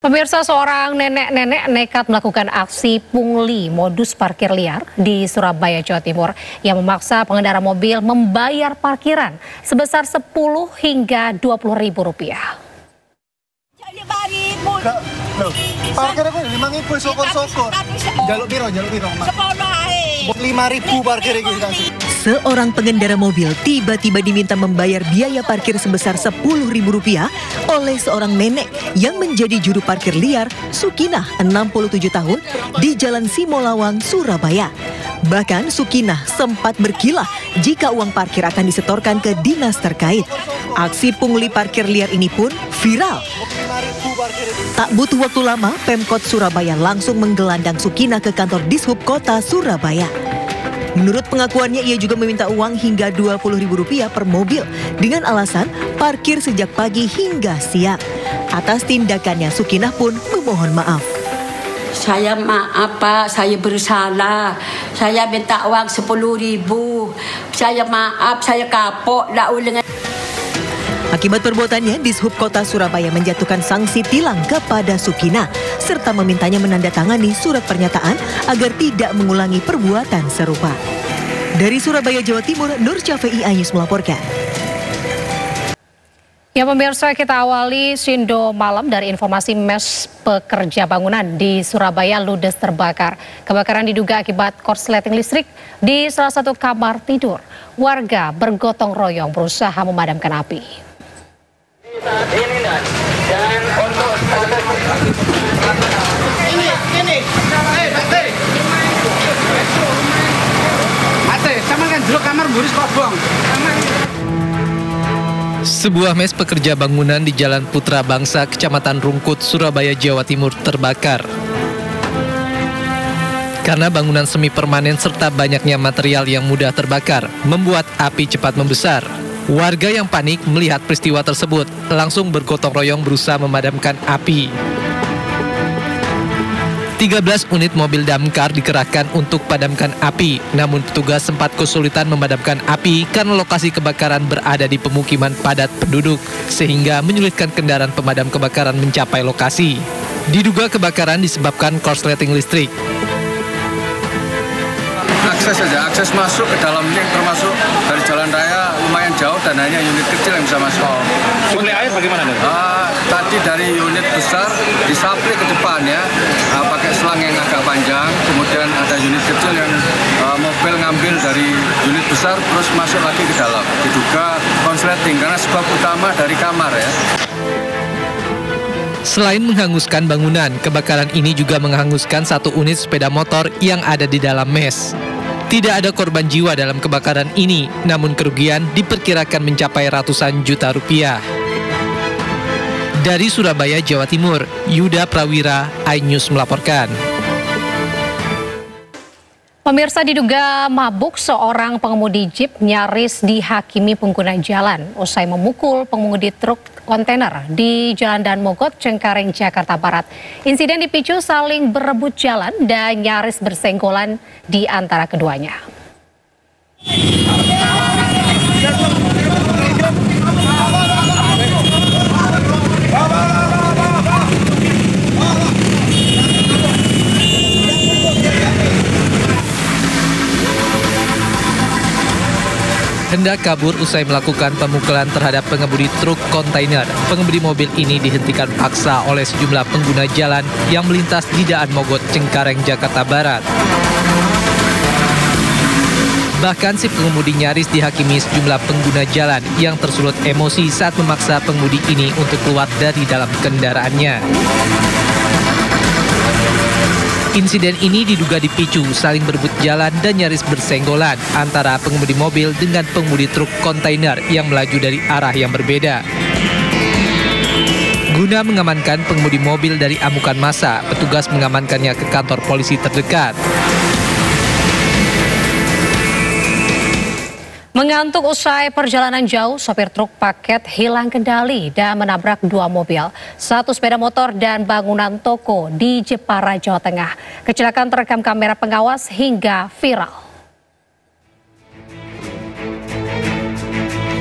Pemirsa, seorang nenek-nenek nekat melakukan aksi pungli modus parkir liar di Surabaya, Jawa Timur yang memaksa pengendara mobil membayar parkiran sebesar 10 hingga 20 ribu rupiah. Parkir aku 5.000 sokor-sokor. Jaluk piro, 5.000 parkir iki dikasih. Seorang pengendara mobil tiba-tiba diminta membayar biaya parkir sebesar Rp10.000 oleh seorang nenek yang menjadi juru parkir liar Sukinah 67 tahun di Jalan Simolawang, Surabaya. Bahkan Sukinah sempat berkilah jika uang parkir akan disetorkan ke dinas terkait. Aksi pungli parkir liar ini pun viral. Tak butuh waktu lama, Pemkot Surabaya langsung menggelandang Sukinah ke kantor Dishub Kota Surabaya. Menurut pengakuannya, ia juga meminta uang hingga Rp20.000 per mobil dengan alasan parkir sejak pagi hingga siang. Atas tindakannya, Sukinah pun memohon maaf. Saya maaf Pak, saya bersalah. Saya minta uang 10.000. Saya maaf, saya kapok lah ulengan. Akibat perbuatannya, Dishub Kota Surabaya menjatuhkan sanksi tilang kepada Sukinah serta memintanya menandatangani surat pernyataan agar tidak mengulangi perbuatan serupa. Dari Surabaya, Jawa Timur, Nur Syafei Ayus melaporkan. Ya pemirsa, kita awali Sindo malam dari informasi mes pekerja bangunan di Surabaya ludes terbakar. Kebakaran diduga akibat korsleting listrik di salah satu kamar tidur. Warga bergotong royong berusaha memadamkan api. Ini dan untuk Sebuah mes pekerja bangunan di Jalan Putra Bangsa, Kecamatan Rungkut, Surabaya, Jawa Timur terbakar. Karena bangunan semi permanen serta banyaknya material yang mudah terbakar, membuat api cepat membesar. Warga yang panik melihat peristiwa tersebut langsung bergotong royong berusaha memadamkan api. 13 unit mobil damkar dikerahkan untuk padamkan api, namun petugas sempat kesulitan memadamkan api karena lokasi kebakaran berada di pemukiman padat penduduk, sehingga menyulitkan kendaraan pemadam kebakaran mencapai lokasi. Diduga kebakaran disebabkan korsleting listrik. Akses masuk ke dalamnya termasuk dari jalan raya lumayan jauh dan hanya unit kecil yang bisa masuk. suplai air bagaimana? Tadi dari unit besar disapli ke depan ya, pakai selang yang agak panjang, kemudian ada unit kecil yang mobil ngambil dari unit besar terus masuk lagi ke dalam. Diduga konsleting karena sebab utama dari kamar ya. Selain menghanguskan bangunan, kebakaran ini juga menghanguskan satu unit sepeda motor yang ada di dalam mes. Tidak ada korban jiwa dalam kebakaran ini, namun kerugian diperkirakan mencapai ratusan juta rupiah. Dari Surabaya, Jawa Timur, Yuda Prawira, iNews melaporkan. Pemirsa, diduga mabuk, seorang pengemudi jeep nyaris dihakimi pengguna jalan usai memukul pengemudi truk kontainer di Jalan Dan Mogot, Cengkareng, Jakarta Barat. Insiden dipicu saling berebut jalan dan nyaris bersenggolan di antara keduanya. Hendak kabur usai melakukan pemukulan terhadap pengemudi truk kontainer. Pengemudi mobil ini dihentikan paksa oleh sejumlah pengguna jalan yang melintas di Daan Mogot, Cengkareng, Jakarta Barat. Bahkan si pengemudi nyaris dihakimi sejumlah pengguna jalan yang tersulut emosi saat memaksa pengemudi ini untuk keluar dari dalam kendaraannya. Insiden ini diduga dipicu saling berebut jalan dan nyaris bersenggolan antara pengemudi mobil dengan pengemudi truk kontainer yang melaju dari arah yang berbeda. Guna mengamankan pengemudi mobil dari amukan massa, petugas mengamankannya ke kantor polisi terdekat. Mengantuk usai perjalanan jauh, sopir truk paket hilang kendali dan menabrak dua mobil, satu sepeda motor dan bangunan toko di Jepara, Jawa Tengah. Kecelakaan terekam kamera pengawas hingga viral.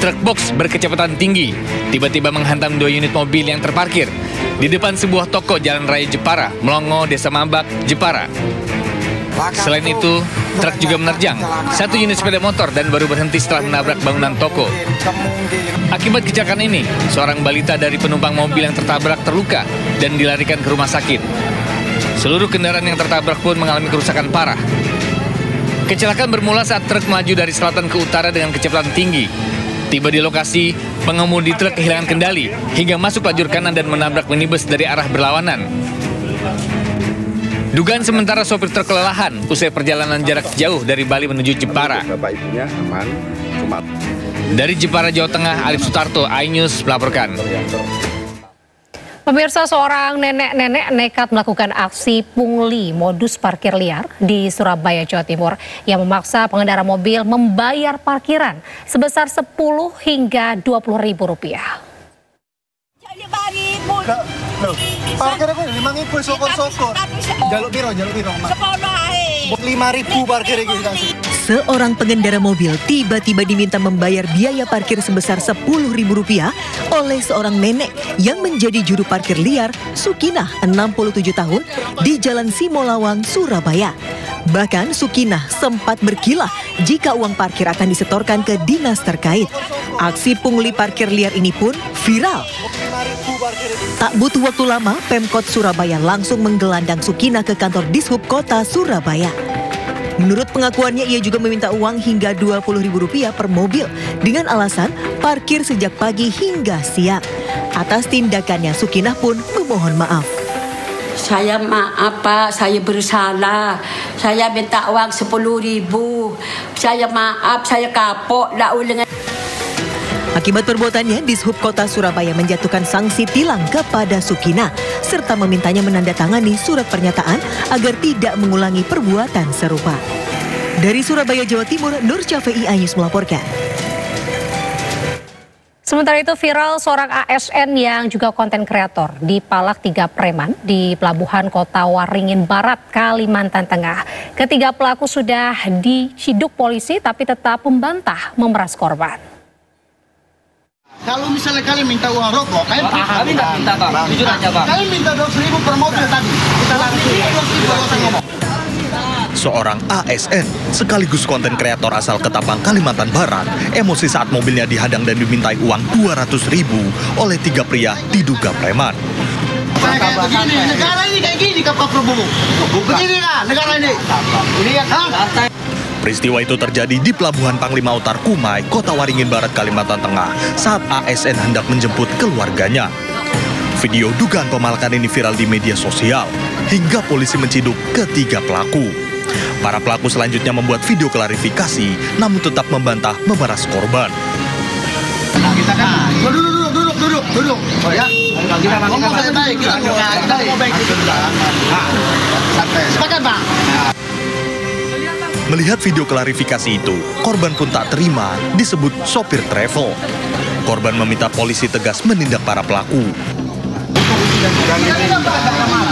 Truk box berkecepatan tinggi tiba-tiba menghantam dua unit mobil yang terparkir. di depan sebuah toko Jalan Raya Jepara, Melongo, Desa Mambak, Jepara. Selain itu, truk juga menerjang satu unit sepeda motor dan baru berhenti setelah menabrak bangunan toko. Akibat kecelakaan ini, seorang balita dari penumpang mobil yang tertabrak terluka dan dilarikan ke rumah sakit. Seluruh kendaraan yang tertabrak pun mengalami kerusakan parah. Kecelakaan bermula saat truk melaju dari selatan ke utara dengan kecepatan tinggi. Tiba di lokasi, pengemudi truk kehilangan kendali hingga masuk lajur kanan dan menabrak minibus dari arah berlawanan. Dugaan sementara sopir truk kelelahan usai perjalanan jarak jauh dari Bali menuju Jepara. Dari Jepara, Jawa Tengah, Alif Sutarto, iNews melaporkan. Pemirsa, seorang nenek-nenek nekat melakukan aksi pungli modus parkir liar di Surabaya, Jawa Timur yang memaksa pengendara mobil membayar parkiran sebesar 10 hingga 20 ribu rupiah. Parkir aku 5.000 sokor-sokor. Jaluk biro. 5.000 parkir iki kasih. Seorang pengendara mobil tiba-tiba diminta membayar biaya parkir sebesar Rp10.000 oleh seorang nenek yang menjadi juru parkir liar Sukinah 67 tahun di Jalan Simolawang, Surabaya. Bahkan Sukinah sempat berkilah jika uang parkir akan disetorkan ke dinas terkait. Aksi pungli parkir liar ini pun viral. Tak butuh waktu lama, Pemkot Surabaya langsung menggelandang Sukinah ke kantor Dishub Kota Surabaya. Menurut pengakuannya, ia juga meminta uang hingga Rp20.000 per mobil dengan alasan parkir sejak pagi hingga siang. Atas tindakannya, Sukinah pun memohon maaf. Saya maaf Pak, saya bersalah. Saya minta uang 10.000. Saya maaf, saya kapok. Akibat perbuatannya, Dishub Kota Surabaya menjatuhkan sanksi tilang kepada Sukinah serta memintanya menandatangani surat pernyataan agar tidak mengulangi perbuatan serupa. Dari Surabaya, Jawa Timur, Nur Syafei, iNews melaporkan. Sementara itu viral seorang ASN yang juga konten kreator dipalak 3 preman di Pelabuhan Kota Waringin Barat, Kalimantan Tengah. Ketiga pelaku sudah diciduk polisi tapi tetap membantah memeras korban. Kalau misalnya kalian minta uang rokok, kalian Kami tidak minta, Pak. Jujur aja, Pak. Kalian minta 20.000 per mobil tadi. Kita langsung 20.000 ngomong. Seorang ASN sekaligus konten kreator asal Ketapang, Kalimantan Barat, emosi saat mobilnya dihadang dan dimintai uang 200.000 oleh 3 pria diduga preman. Kayak begini, negara ini kayak gini Pak Prabowo. Begini lah negara ini. Ini ya kan? Peristiwa itu terjadi di Pelabuhan Panglima Utar Kumai, Kota Waringin Barat, Kalimantan Tengah, saat ASN hendak menjemput keluarganya. Video dugaan pemalakan ini viral di media sosial, hingga polisi menciduk ketiga pelaku. Para pelaku selanjutnya membuat video klarifikasi, namun tetap membantah memeras korban. Kita kan duduk. Oh ya. Kita ngomong baik-baik, kita ngomong baik. Santai. Sepakat, Bang. Melihat video klarifikasi itu, korban pun tak terima disebut sopir travel. Korban meminta polisi tegas menindak para pelaku.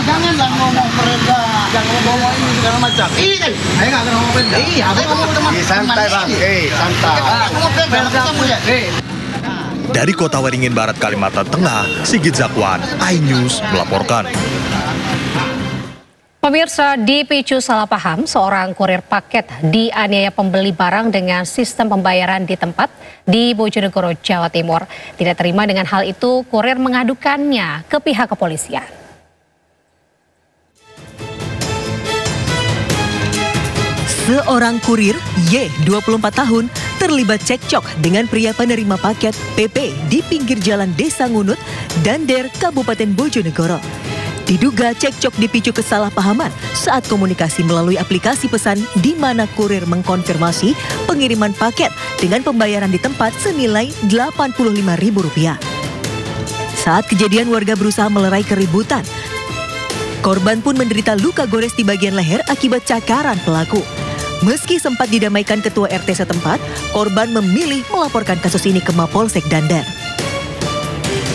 Janganlah ngomong mereka, jangan ngomong ini segala macam. Ini kan, saya nggak ngomong mereka. Iya, saya ngomong teman. Santai Bang, santai. Dari Kota Waringin Barat, Kalimantan Tengah, Sigit Zakwan, iNews melaporkan. Pemirsa, dipicu salah paham, seorang kurir paket dianiaya pembeli barang dengan sistem pembayaran di tempat di Bojonegoro, Jawa Timur. Tidak terima dengan hal itu, kurir mengadukannya ke pihak kepolisian. Seorang kurir Y, 24 tahun, terlibat cekcok dengan pria penerima paket PP di pinggir jalan Desa Ngunut, Dander, Kabupaten Bojonegoro. Diduga cekcok dipicu kesalahpahaman saat komunikasi melalui aplikasi pesan di mana kurir mengkonfirmasi pengiriman paket dengan pembayaran di tempat senilai Rp85.000. Saat kejadian, warga berusaha melerai keributan. Korban pun menderita luka gores di bagian leher akibat cakaran pelaku. Meski sempat didamaikan ketua RT setempat, korban memilih melaporkan kasus ini ke Mapolsek Dander.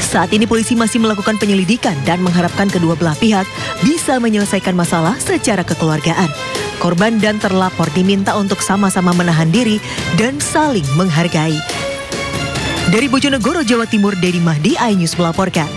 Saat ini polisi masih melakukan penyelidikan dan mengharapkan kedua belah pihak bisa menyelesaikan masalah secara kekeluargaan. Korban dan terlapor diminta untuk sama-sama menahan diri dan saling menghargai. Dari Bojonegoro, Jawa Timur, Dedi Mahdi, iNews melaporkan.